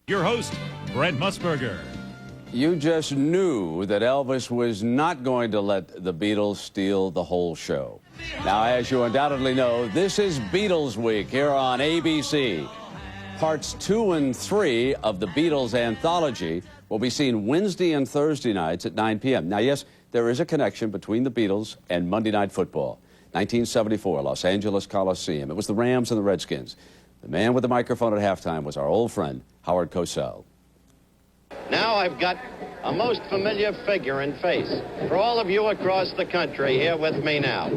Your host, Brent Musburger. You just knew that Elvis was not going to let the Beatles steal the whole show. Now, as you undoubtedly know, this is Beatles Week here on ABC. Parts 2 and 3 of the Beatles anthology will be seen Wednesday and Thursday nights at 9 p.m. Now, yes, there is a connection between the Beatles and Monday Night Football. 1974, Los Angeles Coliseum. It was the Rams and the Redskins. The man with the microphone at halftime was our old friend, Howard Cosell. Now I've got a most familiar figure and face for all of you across the country here with me now.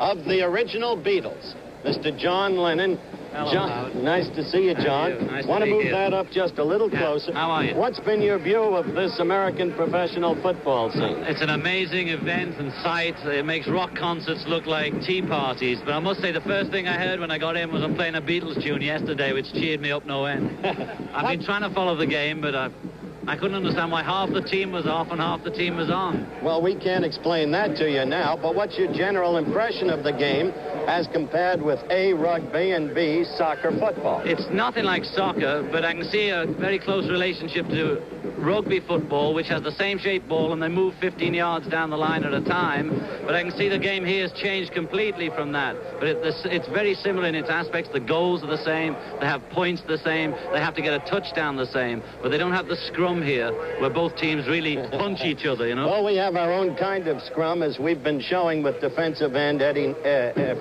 Of the original Beatles, Mr. John Lennon. Hello, John, Howard. nice to see you, John. Nice Want to to be move here. that up just a little closer. How are you? What's been your view of this American professional football scene? It's an amazing event and sight. It makes rock concerts look like tea parties. But I must say, the first thing I heard when I got in was I'm playing a Beatles tune yesterday, which cheered me up no end. I've been trying to follow the game, but I couldn't understand why half the team was off and half the team was on. Well, we can't explain that to you now, but what's your general impression of the game as compared with A, rugby, and B, soccer football? It's nothing like soccer, but I can see a very close relationship to rugby football, which has the same shaped ball and they move 15 yards down the line at a time. But I can see the game here has changed completely from that. But it's very similar in its aspects. The goals are the same. They have points the same. They have to get a touchdown the same. But they don't have the scrum here, where both teams really punch each other, you know? Well, we have our own kind of scrum, as we've been showing with defensive end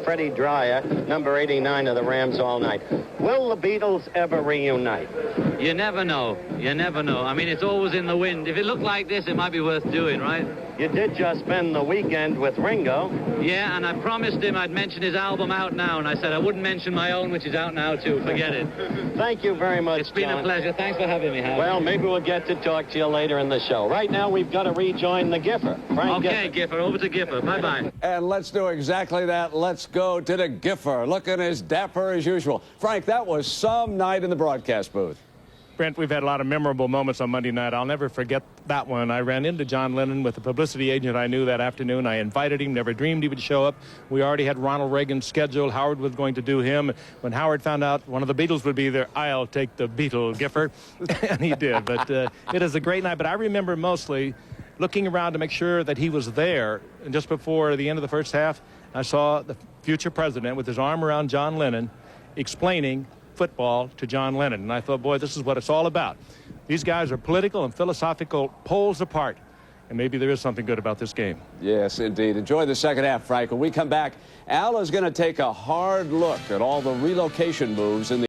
Freddie Dreyer, number 89 of the Rams, all night. Will the Beatles ever reunite? You never know. You never know. I mean, it's always in the wind. If it looked like this, it might be worth doing, right? You did just spend the weekend with Ringo. Yeah, and I promised him I'd mention his album out now, and I said I wouldn't mention my own, which is out now, too. Forget it. Thank you very much, It's been John. a pleasure. Thanks for having me, Howard. Well, maybe we'll get to talk to you later in the show. Right now, we've got to rejoin the Giffer. Frank Okay, Giffer. Giffer. Over to Giffer. Bye-bye. And let's do exactly that. Let's go to the Giffer, looking as dapper as usual. Frank, that was some night in the broadcast booth. Brent, we've had a lot of memorable moments on Monday night. I'll never forget that one. I ran into John Lennon with a publicity agent I knew that afternoon. I invited him, never dreamed he would show up. We already had Ronald Reagan scheduled. Howard was going to do him. When Howard found out one of the Beatles would be there, I'll take the Beatle, Giffer. And he did. But it is a great night. But I remember mostly looking around to make sure that he was there. And just before the end of the first half, I saw the future president with his arm around John Lennon explaining football to John Lennon. And I thought, boy, this is what it's all about. These guys are political and philosophical poles apart. And maybe there is something good about this game. Yes, indeed. Enjoy the second half, Frank. When we come back, Al is going to take a hard look at all the relocation moves in the